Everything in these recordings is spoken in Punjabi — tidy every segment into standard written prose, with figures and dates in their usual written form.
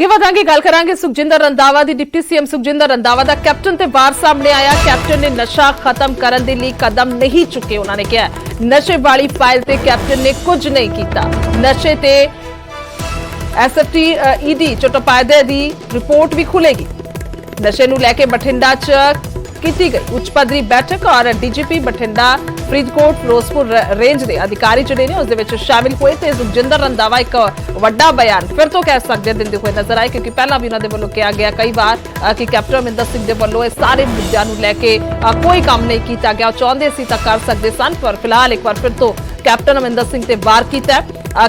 ਵਧਾਂਗੇ ਗੱਲ ਕਰਾਂਗੇ ਸੁਖਜਿੰਦਰ ਰੰਧਾਵਾ ਦੀ। ਡਿਪਟੀ ਸੀਐਮ ਸੁਖਜਿੰਦਰ ਰੰਧਾਵਾ ਦਾ ਕੈਪਟਨ ਤੇ ਵਾਰ ਸਾਹਮਣੇ ਆਇਆ। ਕੈਪਟਨ ਨੇ ਨਸ਼ਾ ਖਤਮ ਕਰਨ ਦੇ ਲਈ ਕਦਮ ਨਹੀਂ ਚੁੱਕੇ। ਉਹਨਾਂ ਨੇ ਕਿਹਾ ਨਸ਼ੇ ਵਾਲੀ ਫਾਈਲ ਤੇ ਕੈਪਟਨ ਨੇ ਕੁਝ ਨਹੀਂ ਕੀਤਾ। ਨਸ਼ੇ ਤੇ ਐਸਐਫਟੀ ਈਡੀ ਚਟੋਪਾਧਿਆਏ ਦੀ ਰਿਪੋਰਟ ਵੀ ਖੁੱਲੇਗੀ। ਨਸ਼ੇ ਨੂੰ ਲੈ ਕੇ ਬਠਿੰਡਾ 'ਚ ਕੀਤੀ ਗਈ ਉੱਚ ਪੱਧਰੀ ਬੈਠਕ ਔਰ ਡੀਜੀਪੀ ਬਠਿੰਡਾ ਫਰੀਦਕੋਟ ਫਿਰੋਜ਼ਪੁਰ ਰੇਂਜ ਦੇ ਅਧਿਕਾਰੀ ਜਿਹੜੇ ਨੇ ਉਸ ਦੇ ਵਿੱਚ ਸ਼ਾਮਿਲ ਹੋਏ ਤੇ ਸੁਖਜਿੰਦਰ ਰੰਧਾਵਾ ਇੱਕ ਵੱਡਾ ਬਿਆਨ ਫਿਰ ਤੋਂ ਕਹਿ ਸਕਦੇ ਦਿੰਦੇ ਹੋਏ ਨਜ਼ਰ ਆਏ, ਕਿਉਂਕਿ ਪਹਿਲਾਂ ਵੀ ਉਹਨਾਂ ਦੇ ਵੱਲੋਂ ਕਿਹਾ ਗਿਆ ਕਈ ਵਾਰ ਕਿ ਕੈਪਟਨ ਅਮਰਿੰਦਰ ਸਿੰਘ ਦੇ ਵੱਲੋਂ ਇਹ ਸਾਰੇ ਮੁੱਦਿਆਂ ਨੂੰ ਲੈ ਕੇ ਕੋਈ ਕੰਮ ਨਹੀਂ ਕੀਤਾ ਗਿਆ। ਉਹ ਚਾਹੁੰਦੇ ਸੀ ਤਾਂ ਕਰ ਸਕਦੇ ਸਨ, ਪਰ ਫਿਲਹਾਲ ਇੱਕ ਵਾਰ ਫਿਰ ਤੋਂ ਕੈਪਟਨ ਅਮਰਿੰਦਰ ਸਿੰਘ ਤੇ ਵਾਰ ਕੀਤਾ।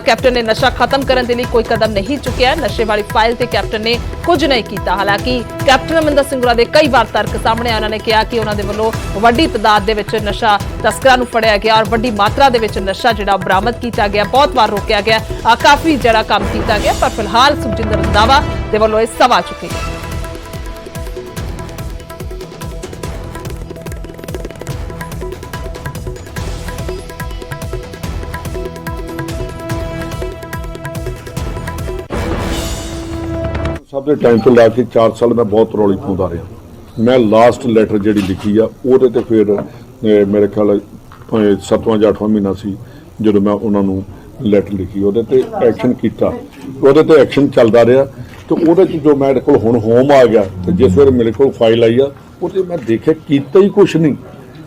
ਕੈਪਟਨ ਨੇ ਨਸ਼ਾ ਖਤਮ ਕਰਨ ਦੇ ਲਈ ਕੋਈ ਕਦਮ ਨਹੀਂ ਚੁੱਕਿਆ। ਨਸ਼ੇ ਵਾਲੀ ਫਾਈਲ ਤੇ ਕੈਪਟਨ ਨੇ ਕੁਝ ਨਹੀਂ ਕੀਤਾ। ਹਾਲਾਂਕਿ ਕੈਪਟਨ ਅਮਰਿੰਦਰ ਸਿੰਘ ਹੋਰਾਂ ਦੇ ਕਈ ਵਾਰ ਤਰਕ ਸਾਹਮਣੇ ਆਏ। ਉਹਨਾਂ ਨੇ ਕਿਹਾ ਕਿ ਉਹਨਾਂ ਦੇ ਵੱਲੋਂ ਵੱਡੀ ਤਾਦਾਦ ਦੇ ਵਿੱਚ ਨਸ਼ਾ ਤਸਕਰਾਂ ਨੂੰ ਫੜਿਆ ਗਿਆ ਔਰ ਵੱਡੀ ਮਾਤਰਾ ਦੇ ਵਿੱਚ ਨਸ਼ਾ ਜਿਹੜਾ ਬਰਾਮਦ ਕੀਤਾ ਗਿਆ, ਬਹੁਤ ਵਾਰ ਰੋਕਿਆ ਗਿਆ, ਕਾਫੀ ਜਿਹੜਾ ਕੰਮ ਕੀਤਾ ਗਿਆ, ਪਰ ਫਿਲਹਾਲ ਸੁਖਜਿੰਦਰ ਰੰਧਾਵਾ ਦੇ ਵੱਲੋਂ ਇਹ ਸਵਾਲ ਚੁੱਕੇ ਗਏ। ਸਭ ਦੇ ਟਾਈਮ ਤੋਂ ਲਾ ਕੇ 4 ਸਾਲ ਮੈਂ ਬਹੁਤ ਰੌਲੀ ਪਾਉਂਦਾ ਰਿਹਾ। ਮੈਂ ਲਾਸਟ ਲੈਟਰ ਜਿਹੜੀ ਲਿਖੀ ਆ ਉਹਦੇ ਤੇ ਫਿਰ ਮੇਰੇ ਖਿਆਲ 7ਵਾਂ ਜਾਂ 8ਵਾਂ ਮਹੀਨਾ ਸੀ ਜਦੋਂ ਮੈਂ ਉਹਨਾਂ ਨੂੰ ਲੈਟਰ ਲਿਖੀ, ਉਹਦੇ ਤੇ ਐਕਸ਼ਨ ਕੀਤਾ। ਉਹਦੇ ਤੇ ਐਕਸ਼ਨ ਚੱਲਦਾ ਰਿਹਾ ਤੇ ਉਹਦੇ 'ਚ ਜੋ ਮੇਰੇ ਕੋਲ ਹੁਣ ਹੋਮ ਆ ਗਿਆ ਤੇ ਜਿਸ ਵੇਲੇ ਮੇਰੇ ਕੋਲ ਫਾਈਲ ਆਈ ਆ ਉਹਦੇ ਮੈਂ ਦੇਖਿਆ ਕੀਤਾ ਹੀ ਕੁਛ ਨਹੀਂ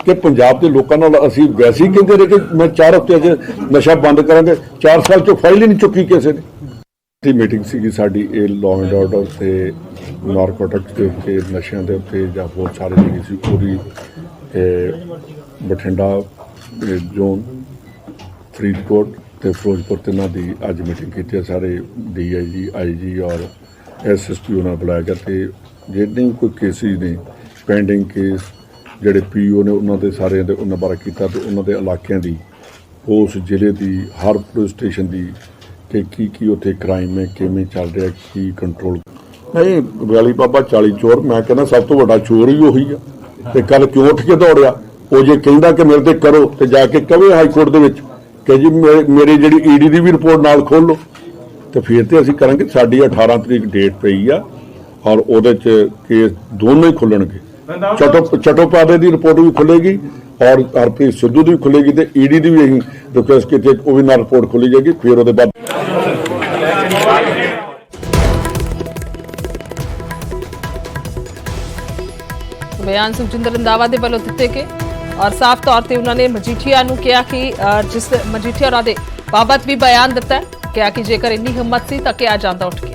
ਕਿ ਪੰਜਾਬ ਦੇ ਲੋਕਾਂ ਨਾਲ ਅਸੀਂ ਵੈਸੇ ਹੀ ਕਹਿੰਦੇ ਰਹੇ ਕਿ ਮੈਂ 4 ਹਫ਼ਤਿਆਂ 'ਚ ਨਸ਼ਾ ਬੰਦ ਕਰਾਂਗੇ, 4 ਸਾਲ 'ਚ ਫਾਈਲ ਹੀ ਨਹੀਂ ਚੁੱਕੀ ਕਿਸੇ ਨੇ। ਮੀਟਿੰਗ ਸੀਗੀ ਸਾਡੀ ਇਹ ਲਾਅ ਐਂਡ ਆਰਡਰ ਤੇ ਨਾਰਕੋਟਿਕਸ ਦੇ ਉੱਤੇ, ਨਸ਼ਿਆਂ ਦੇ ਉੱਤੇ ਜਾਂ ਹੋਰ ਸਾਰੇ ਜਿਹੜੀ ਸੀ ਪੂਰੀ ਬਠਿੰਡਾ ਜ਼ੋਨ, ਫਰੀਦਕੋਟ ਤੇ ਫਿਰੋਜ਼ਪੁਰ ਤਿੰਨਾਂ ਦੀ ਅੱਜ ਮੀਟਿੰਗ ਕੀਤੀ ਹੈ। ਸਾਰੇ DIG IG ਔਰ SSP ਉਹਨਾਂ ਬੁਲਾਇਆ ਗਿਆ ਤੇ ਜਿਹੜੇ ਕੋਈ ਕੇਸਿਸ ਨੇ ਪੈਂਡਿੰਗ ਕੇਸ ਜਿਹੜੇ PO ਨੇ ਉਹਨਾਂ ਦੇ ਸਾਰਿਆਂ ਦੇ ਉਹਨਾਂ ਬਾਰੇ ਕੀਤਾ ਤੇ ਉਹਨਾਂ ਦੇ ਇਲਾਕਿਆਂ ਦੀ, ਉਸ ਜ਼ਿਲ੍ਹੇ ਦੀ, ਹਰ ਪੁਲਿਸ ਸਟੇਸ਼ਨ ਦੀ ਕਿ ਕੀ ਉੱਥੇ ਕ੍ਰਾਈਮ ਹੈ, ਕਿਵੇਂ ਚੱਲ ਰਿਹਾ, ਕੀ ਕੰਟਰੋਲ ਨਹੀਂ। ਵੈਲੀ ਬਾਬਾ 40 ਚੋਰ, ਮੈਂ ਕਹਿੰਦਾ ਸਭ ਤੋਂ ਵੱਡਾ ਚੋਰ ਹੀ ਉਹੀ ਆ। ਤੇ ਕੱਲ ਕਿਉਂ ਉੱਠ ਕੇ ਦੌੜਿਆ? ਉਹ ਜੇ ਕਹਿੰਦਾ ਕਿ ਮੇਰੇ ਤੇ ਕਰੋ ਤੇ ਜਾ ਕੇ ਕਵੇ ਹਾਈ ਕੋਰਟ ਦੇ ਵਿੱਚ ਕਿ ਜੀ ਮੇਰੀ ਜਿਹੜੀ ED ਦੀ ਵੀ ਰਿਪੋਰਟ ਨਾਲ ਖੋਲ ਲਓ ਤੇ ਫਿਰ ਤੇ ਅਸੀਂ ਕਰਾਂਗੇ। ਸਾਡੀ 18 ਤਰੀਕ ਡੇਟ ਪਈ ਆ ਔਰ ਉਹਦੇ 'ਚ ਕੇਸ ਦੋਨੋਂ ਹੀ ਖੁੱਲਣਗੇ। ਚਟੋਪਾਧਿਆਏ ਦੀ ਰਿਪੋਰਟ ਵੀ ਖੁੱਲੇਗੀ ਔਰ ਹਰਪ੍ਰੀਤ ਸਿੱਧੂ ਦੀ ਵੀ ਖੁੱਲੇਗੀ ਤੇ ED ਦੀ ਵੀ ਅਸੀਂ ਰਿਕੁਐਸਟ ਕੀਤੀ ਉਹ ਵੀ ਨਾਲ ਰਿਪੋਰਟ ਖੁੱਲੀ ਜਾਏਗੀ। ਫਿਰ ਉਹਦੇ ਬਾਅਦ ਬਿਆਨ ਸੁਖਜਿੰਦਰ ਰੰਧਾਵਾ ਦੇ ਵੱਲੋਂ ਦਿੱਤੇ ਗਏ ਔਰ ਸਾਫ਼ ਤੌਰ ਤੇ ਉਹਨਾਂ ਨੇ ਮਜੀਠੀਆ ਨੂੰ ਕਿਹਾ ਕਿ ਜਿਸ ਮਜੀਠੀਆ ਉਹਨਾਂ ਦੇ ਬਾਬਤ ਵੀ ਬਿਆਨ ਦਿੱਤਾ ਹੈ, ਕਿਹਾ ਕਿ ਜੇਕਰ ਇੰਨੀ ਹਿੰਮਤ ਸੀ ਤਾਂ ਕਿਹਾ ਜਾਂਦਾ ਉੱਠ ਕੇ।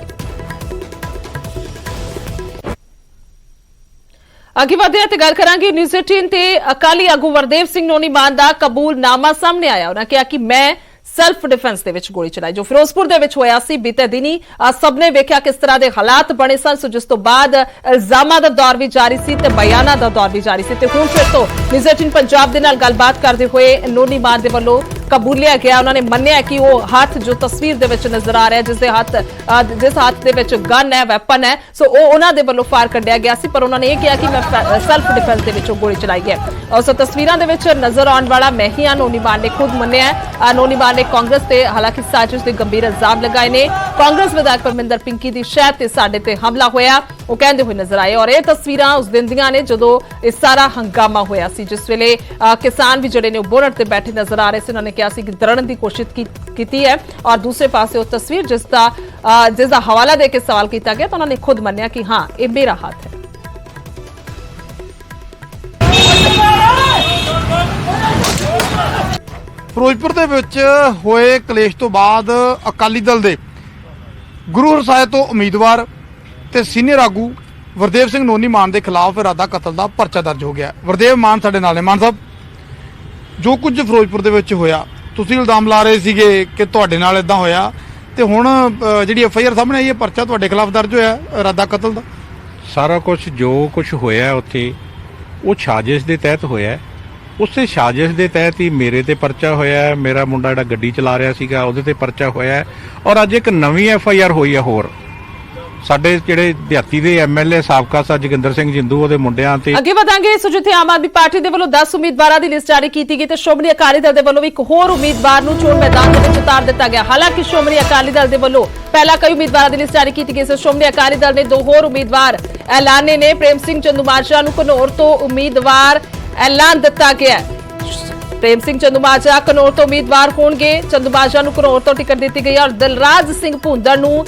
ਅੱਗੇ ਵਧਦੇ ਤੇ ਗੱਲ ਕਰਾਂਗੇ ਨਿਊਜ਼ 18 ਤੇ ਅਕਾਲੀ ਆਗੂ ਵਰਦੇਵ ਸਿੰਘ ਨੋਨੀਮਾਨ ਦਾ ਕਬੂਲਨਾਮਾ ਸਾਹਮਣੇ ਆਇਆ। ਉਹਨਾਂ ਕਿਹਾ ਕਿ ਮੈਂ ਸੈਲਫ ਡਿਫੈਂਸ ਦੇ ਵਿੱਚ ਗੋਲੀ ਚਲਾਈ ਜੋ ਫਿਰੋਜ਼ਪੁਰ ਦੇ ਵਿੱਚ ਹੋਇਆ ਸੀ ਬੀਤੇ ਦਿਨੀ। ਸਭ ਨੇ ਵੇਖਿਆ ਕਿਸ ਤਰ੍ਹਾਂ ਦੇ ਹਾਲਾਤ ਬਣੇ ਸਨ, ਸੋ ਜਿਸ ਤੋਂ ਬਾਅਦ ਇਲਜ਼ਾਮਾਂ ਦਾ ਦੌਰ ਵੀ ਜਾਰੀ ਸੀ ਤੇ ਬਿਆਨਾਂ ਦਾ ਦੌਰ ਵੀ ਜਾਰੀ ਸੀ ਤੇ ਹੁਣ ਫਿਰ ਤੋਂ ਨਿਊਜ਼ 18 ਪੰਜਾਬ ਦੇ ਨਾਲ ਗੱਲਬਾਤ ਕਰਦੇ ਹੋਏ ਨੋਨੀਮਾਨ ਦੇ ਵੱਲੋਂ ਕਬੂਲਿਆ ਗਿਆ। ਉਹਨਾਂ ਨੇ ਮੰਨਿਆ ਕਿ ਉਹ ਹੱਥ ਜੋ ਤਸਵੀਰ ਦੇ ਵਿੱਚ ਨਜ਼ਰ ਆ ਰਿਹਾ ਜਿਸ ਹੱਥ ਦੇ ਵਿੱਚ ਗਨ ਹੈ, ਵੈਪਨ ਹੈ, ਸੋ ਉਹ ਉਹਨਾਂ ਦੇ ਵੱਲੋਂ ਫਾਇਰ ਕੱਢਿਆ ਗਿਆ ਸੀ, ਪਰ ਉਹਨਾਂ ਨੇ ਇਹ ਕਿਹਾ ਕਿ ਮੈਂ ਸੈਲਫ ਡਿਫੈਂਸ ਦੇ ਵਿੱਚੋਂ ਗੋਲੀ ਚਲਾਈ ਹੈ। ਉਸ ਤਸਵੀਰਾਂ ਦੇ ਵਿੱਚ ਨਜ਼ਰ ਆਉਣ ਵਾਲਾ ਮੈਂ ਹੀ ਹਾਂ, ਨੋਨੀਮਾਨ ਨੇ ਖੁਦ ਮੰਨਿਆ। ਨੋਨੀਮਾਨ ਨੇ ਕਾਂਗਰਸ ਤੇ ਹਾਲਾਂਕਿ ਸਾਜ਼ਿਸ਼ ਦੇ ਗੰਭੀਰ ਇਲਜ਼ਾਮ ਲਗਾਏ ਨੇ। ਕਾਂਗਰਸ ਵਿਧਾਇਕ ਪਰਮਿੰਦਰ ਪਿੰਕੀ ਦੀ ਸ਼ਹਿਰ ਤੇ ਸਾਡੇ ਤੇ ਹਮਲਾ ਹੋਇਆ, ਉਹ ਕਹਿੰਦੇ ਹੋਏ ਨਜ਼ਰ ਆਏ ਔਰ ਇਹ ਤਸਵੀਰਾਂ ਉਸ ਦਿਨ ਦੀਆਂ ਨੇ ਜਦੋਂ ਇਹ ਸਾਰਾ ਹੰਗਾਮਾ ਹੋਇਆ ਸੀ, ਜਿਸ ਵੇਲੇ ਕਿਸਾਨ ਵੀ ਜਿਹੜੇ ਨੇ ਉਹ ਬੋਨਟ ਤੇ ਬੈਠੇ ਨਜ਼ਰ ਆ ਰਹੇ ਸੀ। ਉਹਨਾਂ ਨੇ ਕਿਹਾ ਸੀ ਕਿ ਦਰੜਨ ਦੀ ਕੋਸ਼ਿਸ਼ ਕੀਤੀ ਹੈ ਔਰ ਦੂਸਰੇ ਪਾਸੇ ਉਹ ਤਸਵੀਰ ਜਿਸ ਦਾ ਹਵਾਲਾ ਦੇ ਕੇ ਸਵਾਲ ਕੀਤਾ ਗਿਆ ਤਾਂ ਉਹਨਾਂ ਨੇ ਖੁਦ ਮੰਨਿਆ ਕਿ ਹਾਂ ਇਹ ਮੇਰਾ ਹੱਥ ਹੈ। ਫਿਰੋਜ਼ਪੁਰ ਦੇ ਵਿੱਚ ਹੋਏ ਕਲੇਸ਼ ਤੋਂ ਬਾਅਦ ਅਕਾਲੀ ਦਲ ਦੇ ਗੁਰੂ ਹਰਸਾਏ ਤੋਂ ਉਮੀਦਵਾਰ ਤੇ ਸੀਨੀਅਰ ਆਗੂ ਵਰਦੇਵ ਸਿੰਘ ਨੋਨੀਮਾਨ ਦੇ ਖਿਲਾਫ ਇਰਾਦਾ ਕਤਲ ਦਾ ਪਰਚਾ ਦਰਜ ਹੋ ਗਿਆ। ਵਰਦੇਵ ਮਾਨ ਸਾਡੇ ਨਾਲ ਨੇ। ਮਾਨ ਸਾਹਿਬ, ਜੋ ਕੁਝ ਫਿਰੋਜ਼ਪੁਰ ਦੇ ਵਿੱਚ ਹੋਇਆ, ਤੁਸੀਂ ਇਲਜ਼ਾਮ ਲਾ ਰਹੇ ਸੀਗੇ ਕਿ ਤੁਹਾਡੇ ਨਾਲ ਇਦਾਂ ਹੋਇਆ ਤੇ ਹੁਣ ਜਿਹੜੀ FIR ਸਾਹਮਣੇ ਆਈ ਹੈ, ਪਰਚਾ ਤੁਹਾਡੇ ਖਿਲਾਫ ਦਰਜ ਹੋਇਆ ਇਰਾਦਾ ਕਤਲ ਦਾ। ਸਾਰਾ ਕੁਝ ਜੋ ਕੁਝ ਹੋਇਆ ਉੱਥੇ ਉਹ ਸਾਜ਼ਿਸ਼ ਦੇ ਤਹਿਤ ਹੋਇਆ। ਉਸੇ ਸਾਜ਼ਿਸ਼ ਦੇ ਤਹਿਤ ਹੀ ਮੇਰੇ ਤੇ ਪਰਚਾ ਹੋਇਆ। ਮੇਰਾ ਮੁੰਡਾ ਜਿਹੜਾ ਗੱਡੀ ਚਲਾ ਰਿਹਾ ਸੀਗਾ ਉਹਦੇ ਤੇ ਪਰਚਾ ਹੋਇਆ ਔਰ ਅੱਜ ਇੱਕ ਨਵੀਂ FIR ਹੋਈ ਹੈ ਹੋਰ ਸਾਡੇ ਜਿਹੜੇ ਦਿਹਾਤੀ ਦੇ ਐਮਐਲਏ ਸਾਬਕਾ ਸਰ ਜੋਗਿੰਦਰ ਸਿੰਘ ਜਿੰਦੂ ਉਹਦੇ ਮੁੰਡਿਆਂ ਤੇ ਅੱਗੇ ਵਧਾਂਗੇ। ਸੋ ਜਿੱਥੇ ਆਮ ਆਦਮੀ ਪਾਰਟੀ ਦੇ ਵੱਲੋਂ 10 ਉਮੀਦਵਾਰਾਂ ਦੀ ਲਿਸਟ ਜਾਰੀ ਕੀਤੀ ਗਈ ਤੇ ਸ਼੍ਰੋਮਣੀ ਅਕਾਲੀ ਦਲ ਦੇ ਵੱਲੋਂ ਵੀ ਇੱਕ ਹੋਰ ਉਮੀਦਵਾਰ ਨੂੰ ਚੋਣ ਮੈਦਾਨ ਦੇ ਵਿੱਚ ਉਤਾਰ ਦਿੱਤਾ ਗਿਆ। ਹਾਲਾਂਕਿ ਸ਼੍ਰੋਮਣੀ ਅਕਾਲੀ ਦਲ ਦੇ ਵੱਲੋਂ ਪਹਿਲਾਂ ਕਈ ਉਮੀਦਵਾਰਾਂ ਦੀ ਲਿਸਟ ਜਾਰੀ ਕੀਤੀ ਗਈ ਸੀ। ਸ਼੍ਰੋਮਣੀ ਅਕਾਲੀ ਦਲ ਨੇ 2 ਹੋਰ ਉਮੀਦਵਾਰ ਐਲਾਨੇ ਨੇ। ਪ੍ਰੇਮ ਸਿੰਘ ਚੰਦੂਮਾਜਰਾ ਨੂੰ ਘਨੌਰ ਤੋਂ ਉਮੀਦਵਾਰ ਐਲਾਨ ਦਿੱਤਾ ਗਿਆ ਹੈ। ਪ੍ਰੇਮ ਸਿੰਘ ਚੰਦੂਮਾਜਰਾ ਘਨੌਰ ਤੋਂ ਉਮੀਦਵਾਰ ਹੋਣਗੇ। ਚੰਦੂਮਾਜਰਾ ਨੂੰ ਘਨੌਰ ਤੋਂ ਟਿਕਟ ਦਿੱਤੀ ਗਈ ਹੈ ਔਰ ਦਿਲਰਾਜ ਸਿੰਘ ਭੁੰਦੜ ਨੂੰ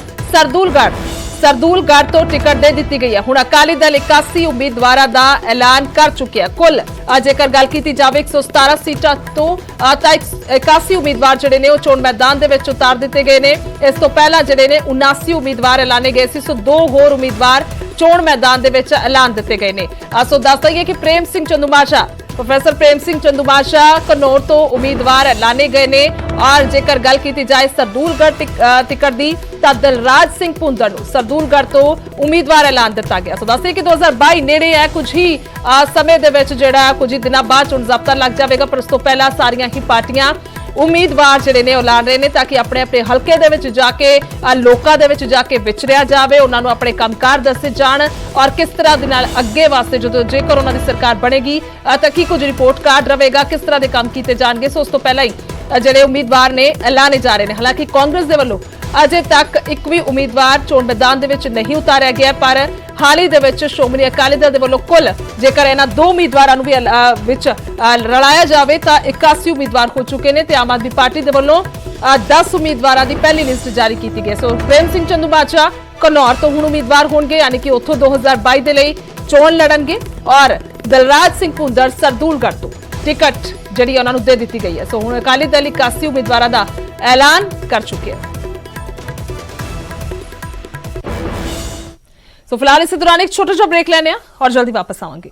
ਸਰਦੂਲਗੜ੍ਹ ਤੋਂ ਟਿਕਟ ਦੇ ਦਿੱਤੀ ਗਈ ਹੈ। ਹੁਣ ਅਕਾਲੀ ਦਲ 81 ਉਮੀਦਵਾਰਾਂ ਦਾ ਐਲਾਨ ਕਰ ਚੁੱਕਿਆ। ਕੁੱਲ ਜੇਕਰ ਗੱਲ ਕੀਤੀ ਜਾਵੇ 117 ਸੀਟਾਂ ਤੋਂ ਤਾਂ 81 ਉਮੀਦਵਾਰ ਜਿਹੜੇ ਨੇ ਉਹ ਚੋਣ ਮੈਦਾਨ ਦੇ ਵਿੱਚ ਉਤਾਰ ਦਿੱਤੇ ਗਏ ਨੇ। ਇਸ ਤੋਂ ਪਹਿਲਾਂ ਜਿਹੜੇ ਨੇ 79 ਉਮੀਦਵਾਰ ਐਲਾਨੇ ਗਏ ਸੀ। ਸੋ 2 ਹੋਰ ਉਮੀਦਵਾਰ ਚੋਣ ਮੈਦਾਨ ਦੇ ਵਿੱਚ ਐਲਾਨ ਦਿੱਤੇ ਗਏ ਨੇ। ਸੋ ਦੱਸ ਦਈਏ ਕਿ ਪ੍ਰੇਮ ਸਿੰਘ ਚੰਦੂਮਾਜਰਾ ਪ੍ਰੋਫੈਸਰ ਪ੍ਰੇਮ ਸਿੰਘ ਚੰਦੂਮਾਜਰਾ ਘਨੌਰ ਤੋਂ ਉਮੀਦਵਾਰ ਐਲਾਨੇ ਗਏ ਨੇ ਔਰ ਜੇਕਰ ਗੱਲ ਕੀਤੀ ਜਾਏ ਸਰਦੂਲਗੜ੍ਹ ਟਿਕਟ ਦੀ ਤਾਂ ਦਿਲਰਾਜ ਸਿੰਘ ਭੁੰਦੜ ਨੂੰ ਸਰਦੂਲਗੜ੍ਹ ਤੋਂ ਉਮੀਦਵਾਰ ਐਲਾਨ ਦਿੱਤਾ ਗਿਆ। ਸੋ ਦੱਸਦੇ ਕਿ 2022 ਨੇੜੇ ਹੈ। ਕੁਝ ਹੀ ਸਮੇਂ ਦੇ ਵਿੱਚ ਜਿਹੜਾ ਕੁਝ ਹੀ ਦਿਨਾਂ ਬਾਅਦ ਚੋਣ ਜ਼ਾਬਤਾ ਲੱਗ ਜਾਵੇਗਾ, ਪਰ ਉਸ ਤੋਂ ਪਹਿਲਾਂ ਸਾਰੀਆਂ ਹੀ ਪਾਰਟੀਆਂ ਉਮੀਦਵਾਰ ਜਿਹੜੇ ਨੇ ਉਹ ਐਲਾਨ ਰਹੇ ਨੇ ਤਾਂ ਕਿ ਆਪਣੇ ਆਪਣੇ ਹਲਕੇ ਦੇ ਵਿੱਚ ਜਾ ਕੇ ਲੋਕਾਂ ਦੇ ਵਿੱਚ ਜਾ ਕੇ ਵਿਚਰਿਆ ਜਾਵੇ, ਉਹਨਾਂ ਨੂੰ ਆਪਣੇ ਕੰਮਕਾਰ ਦੱਸੇ ਜਾਣ ਔਰ ਕਿਸ ਤਰ੍ਹਾਂ ਦੇ ਨਾਲ ਅੱਗੇ ਵਾਸਤੇ ਜਦੋਂ ਜੇਕਰ ਉਹਨਾਂ ਦੀ ਸਰਕਾਰ ਬਣੇਗੀ ਤਾਂ ਕੀ ਕੁਝ ਰਿਪੋਰਟ ਕਾਰਡ ਰਹੇਗਾ, ਕਿਸ ਤਰ੍ਹਾਂ ਦੇ ਕੰਮ ਕੀਤੇ ਜਾਣਗੇ। ਸੋ ਉਸ ਤੋਂ ਪਹਿਲਾਂ ਹੀ ਜਿਹੜੇ ਉਮੀਦਵਾਰ ਨੇ ਐਲਾਨੇ ਜਾ ਰਹੇ ਨੇ। ਹਾਲਾਂਕਿ ਕਾਂਗਰਸ ਦੇ ਵੱਲੋਂ ਅਜੇ ਤੱਕ ਇੱਕ ਵੀ ਉਮੀਦਵਾਰ ਚੋਣ ਮੈਦਾਨ ਦੇ ਵਿੱਚ ਨਹੀਂ ਉਤਾਰਿਆ ਗਿਆ, ਪਰ ਹਾਲ ਹੀ ਦੇ ਵਿੱਚ ਸ਼੍ਰੋਮਣੀ ਅਕਾਲੀ ਦਲ ਦੇ ਵੱਲੋਂ ਕੁੱਲ ਜੇਕਰ ਇਹਨਾਂ 2 ਉਮੀਦਵਾਰਾਂ ਨੂੰ ਵੀ ਵਿੱਚ ਰਲਾਇਆ ਜਾਵੇ ਤਾਂ 81 ਉਮੀਦਵਾਰ ਹੋ ਚੁੱਕੇ ਨੇ ਤੇ ਆਮ ਆਦਮੀ ਪਾਰਟੀ ਦੇ ਵੱਲੋਂ 10 ਉਮੀਦਵਾਰਾਂ ਦੀ ਪਹਿਲੀ ਲਿਸਟ ਜਾਰੀ ਕੀਤੀ ਗਈ। ਸੋ ਪ੍ਰੇਮ ਸਿੰਘ ਚੰਦੂਮਾਜਰਾ ਘਨੌਰ ਤੋਂ ਹੁਣ ਉਮੀਦਵਾਰ ਹੋਣਗੇ, ਯਾਨੀ ਕਿ ਉੱਥੋਂ 2022 ਦੇ ਲਈ ਚੋਣ ਲੜਨਗੇ ਔਰ ਦਿਲਰਾਜ ਸਿੰਘ ਭੁੰਦੜ ਸਰਦੂਲਗੜ੍ਹ ਤੋਂ ਟਿਕਟ ਜਿਹੜੀ ਉਹਨਾਂ ਨੂੰ ਦੇ ਦਿੱਤੀ ਗਈ ਹੈ। ਸੋ ਹੁਣ ਅਕਾਲੀ ਦਲ 81 ਉਮੀਦਵਾਰਾਂ ਦਾ ਐਲਾਨ ਕਰ ਚੁੱਕਿਆ ਹੈ। ਸੋ ਫਿਲਹਾਲ ਇਸੇ ਦੌਰਾਨ ਇੱਕ ਛੋਟਾ ਜਿਹਾ ਬ੍ਰੇਕ ਲੈਣੇ ਆ ਔਰ ਜਲਦੀ ਵਾਪਸ ਆਵਾਂਗੇ।